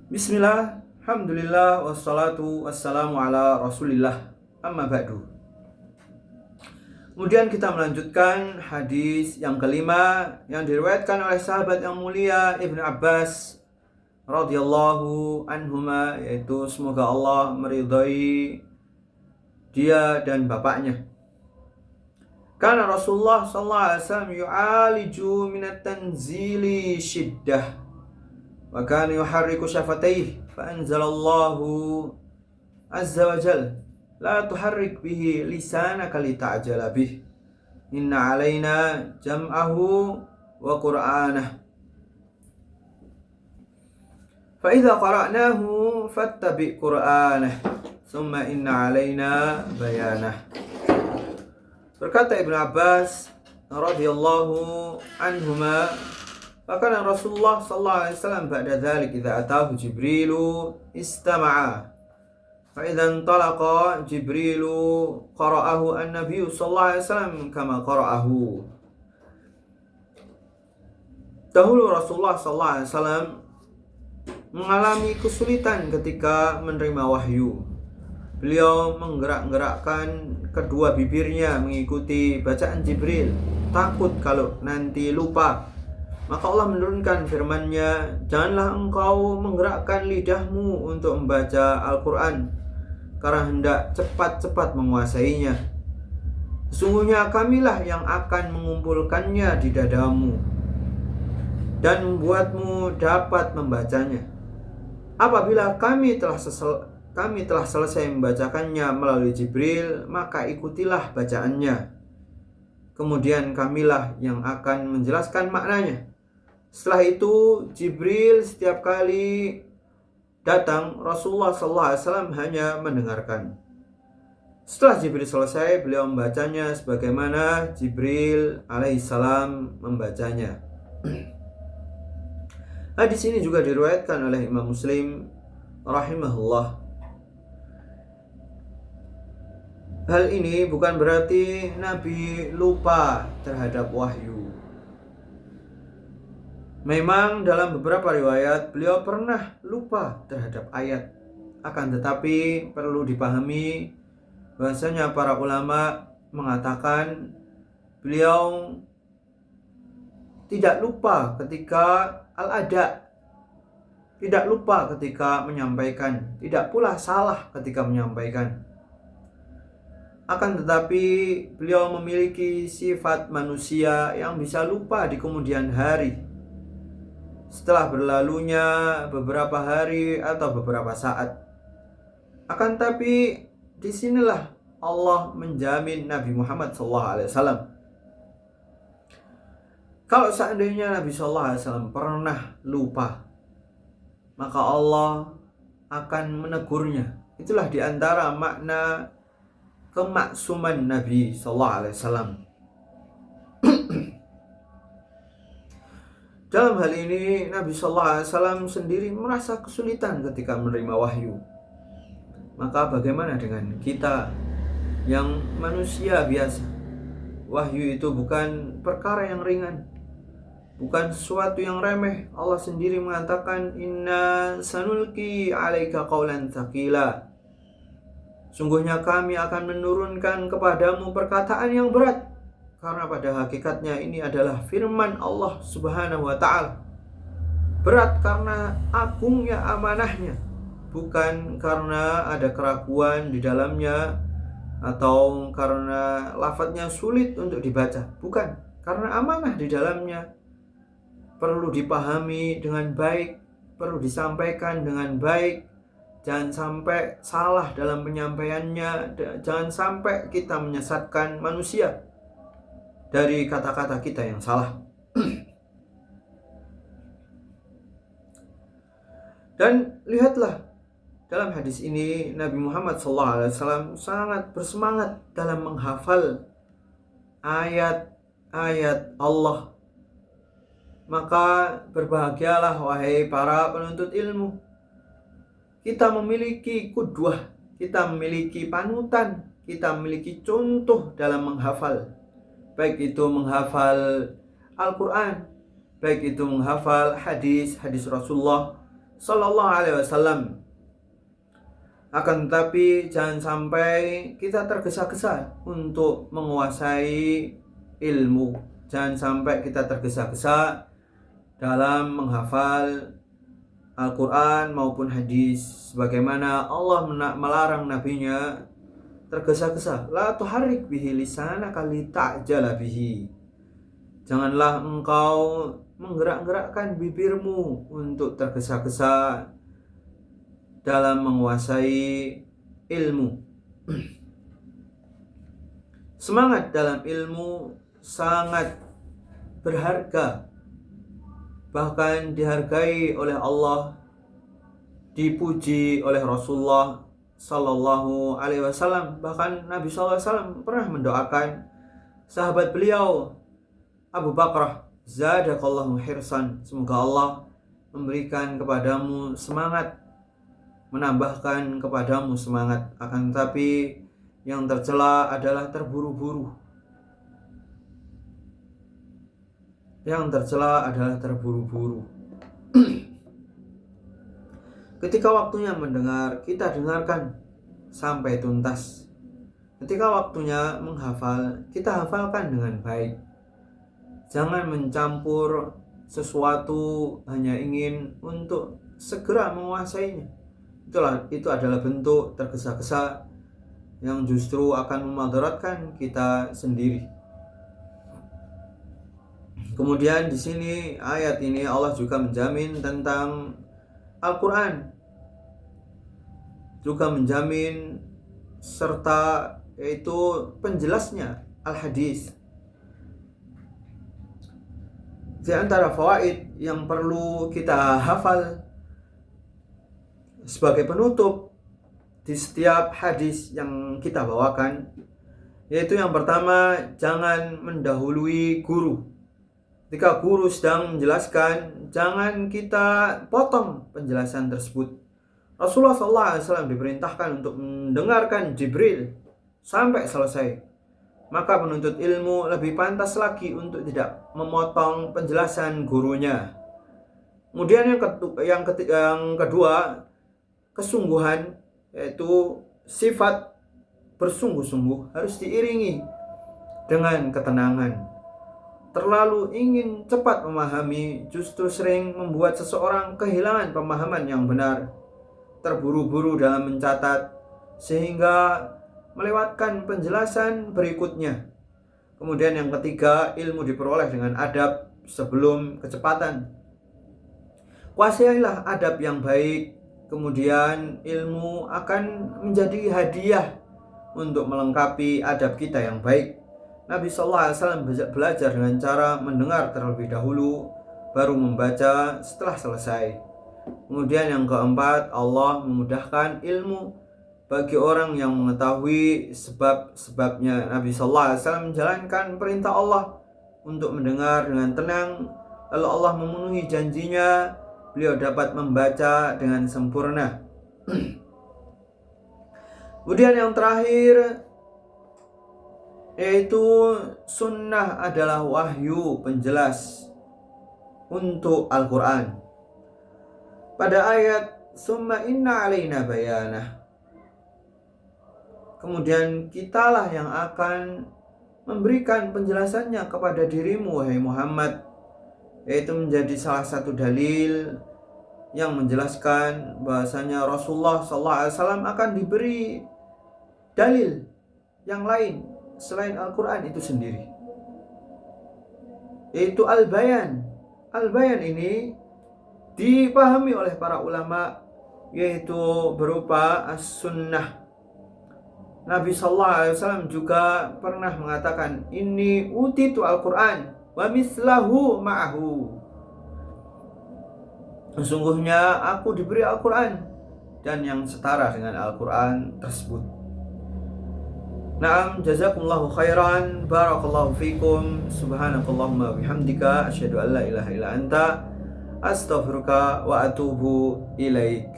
Bismillah, alhamdulillah, wassalatu wassalamu ala rasulillah, amma ba'du. Kemudian kita melanjutkan hadis yang kelima yang diriwayatkan oleh sahabat yang mulia Ibnu Abbas radhiyallahu anhuma, yaitu semoga Allah meridhai dia dan bapaknya. Karena Rasulullah sallallahu alaihi wasallam yu'aliju minat tanzili syiddah wa kana yuharriku syafatayhi fa anzalallahu azza wa jalla la tuharrik bihi lisanaka lita'jala bih inna alaina jam'ahu wa qur'anah fa idza qara'nahu fattabi' qur'anah thumma inna alaina bayanah. Berkata Ibnu Abbas radhiyallahu anhuma, bahkan Rasulullah sallallahu alaihi wasallam ba'da dzalik idza atahu Jibrilu istama'a fa idza intalaqa Jibrilu qara'ahu an-nabiy sallallahu alaihi wasallam kama qara'ahu. Dahulu Rasulullah sallallahu alaihi wasallam mengalami kesulitan ketika menerima wahyu. Beliau menggerak-gerakkan kedua bibirnya mengikuti bacaan Jibril, takut kalau nanti lupa. Maka Allah menurunkan firman-Nya, janganlah engkau menggerakkan lidahmu untuk membaca Al-Quran, karena hendak cepat-cepat menguasainya. Sesungguhnya kamilah yang akan mengumpulkannya di dadamu dan membuatmu dapat membacanya. Apabila kami telah selesai membacakannya melalui Jibril, maka ikutilah bacaannya. Kemudian kamilah yang akan menjelaskan maknanya. Setelah itu Jibril setiap kali datang, Rasulullah SAW hanya mendengarkan. Setelah Jibril selesai, beliau membacanya sebagaimana Jibril alaihissalam membacanya. Hadis ini juga diriwayatkan oleh Imam Muslim rahimahullah. Hal ini bukan berarti Nabi lupa terhadap wahyu. Memang dalam beberapa riwayat beliau pernah lupa terhadap ayat. Akan tetapi perlu dipahami bahwasanya para ulama mengatakan beliau tidak lupa ketika al-ada, tidak lupa ketika menyampaikan, tidak pula salah ketika menyampaikan. Akan tetapi beliau memiliki sifat manusia yang bisa lupa di kemudian hari, setelah berlalunya beberapa hari atau beberapa saat. Akan tapi disinilah Allah menjamin Nabi Muhammad SAW. Kalau seandainya Nabi SAW pernah lupa, maka Allah akan menegurnya. Itulah diantara makna kemaksuman Nabi SAW. Dalam hal ini Nabi SAW sendiri merasa kesulitan ketika menerima wahyu. Maka bagaimana dengan kita yang manusia biasa? Wahyu itu bukan perkara yang ringan, bukan sesuatu yang remeh. Allah sendiri mengatakan, inna sanulki alaika qawlan tsaqila. Sungguhnya kami akan menurunkan kepadamu perkataan yang berat. Karena pada hakikatnya ini adalah firman Allah Subhanahu wa ta'ala. Berat karena agungnya amanahnya, bukan karena ada keraguan di dalamnya atau karena lafadznya sulit untuk dibaca. Bukan, karena amanah di dalamnya perlu dipahami dengan baik, perlu disampaikan dengan baik. Jangan sampai salah dalam penyampaiannya, jangan sampai kita menyesatkan manusia dari kata-kata kita yang salah. Dan lihatlah, dalam hadis ini Nabi Muhammad SAW sangat bersemangat dalam menghafal ayat-ayat Allah. Maka berbahagialah wahai para penuntut ilmu. Kita memiliki qudwah, kita memiliki panutan, kita memiliki contoh dalam menghafal. Baik itu menghafal Al-Quran, baik itu menghafal hadis Rasulullah Sallallahu Alaihi Wasallam. Akan tetapi jangan sampai kita tergesa-gesa untuk menguasai ilmu. Jangan sampai kita tergesa-gesa dalam menghafal Al-Quran maupun hadis, sebagaimana Allah melarang nabinya tergesa-gesa. La tuharrik bihi lisanaka lita'jala bihi. Janganlah engkau menggerak-gerakkan bibirmu untuk tergesa-gesa dalam menguasai ilmu. Semangat dalam ilmu sangat berharga, bahkan dihargai oleh Allah, dipuji oleh Rasulullah Sallallahu Alaihi Wasallam. Bahkan Nabi Sallallahu Alaihi Wasallam pernah mendoakan sahabat beliau Abu Bakar, zadakallahu hirsan, semoga Allah memberikan kepadamu semangat, menambahkan kepadamu semangat. Akan tetapi yang tercela adalah terburu-buru. Yang tercela adalah terburu-buru. Ketika waktunya mendengar, kita dengarkan sampai tuntas. Ketika waktunya menghafal, kita hafalkan dengan baik. Jangan mencampur sesuatu hanya ingin untuk segera menguasainya. Itu adalah bentuk tergesa-gesa yang justru akan memudaratkan kita sendiri. Kemudian di sini ayat ini Allah juga menjamin tentang Al-Quran, juga menjamin serta yaitu penjelasnya Al-Hadis. Di antara fawaid yang perlu kita hafal sebagai penutup di setiap hadis yang kita bawakan, yaitu yang pertama, jangan mendahului guru. Ketika guru sedang menjelaskan, jangan kita potong penjelasan tersebut. Rasulullah SAW diperintahkan untuk mendengarkan Jibril sampai selesai. Maka penuntut ilmu lebih pantas lagi untuk tidak memotong penjelasan gurunya. Kemudian yang kedua, kesungguhan, yaitu sifat bersungguh-sungguh harus diiringi dengan ketenangan. Terlalu ingin cepat memahami justru sering membuat seseorang kehilangan pemahaman yang benar. Terburu-buru dalam mencatat sehingga melewatkan penjelasan berikutnya. Kemudian yang ketiga, ilmu diperoleh dengan adab sebelum kecepatan. Kuasailah adab yang baik, kemudian ilmu akan menjadi hadiah untuk melengkapi adab kita yang baik. Nabi SAW belajar dengan cara mendengar terlebih dahulu, baru membaca setelah selesai. Kemudian yang keempat, Allah memudahkan ilmu bagi orang yang mengetahui sebab-sebabnya. Nabi SAW menjalankan perintah Allah untuk mendengar dengan tenang, lalu Allah memenuhi janjinya, beliau dapat membaca dengan sempurna. Kemudian yang terakhir, yaitu sunnah adalah wahyu penjelas untuk Al-Quran. Pada ayat summa inna alaina bayanah, kemudian kitalah yang akan memberikan penjelasannya kepada dirimu, wahai Muhammad, yaitu menjadi salah satu dalil yang menjelaskan bahasanya Rasulullah SAW akan diberi dalil yang lain selain Al-Quran itu sendiri, yaitu Al-Bayan. Al-Bayan ini dipahami oleh para ulama, yaitu berupa As-Sunnah. Nabi SAW juga pernah mengatakan, inni utitu Al-Quran wa mislahu ma'ahu. Sesungguhnya aku diberi Al-Quran dan yang setara dengan Al-Quran tersebut. Naam, jazakumullahu khairan, barakallahu fikum, subhanakallahumma bihamdika, asyhadu an la ilaha illa anta, astaghfiruka wa atubu ilaik.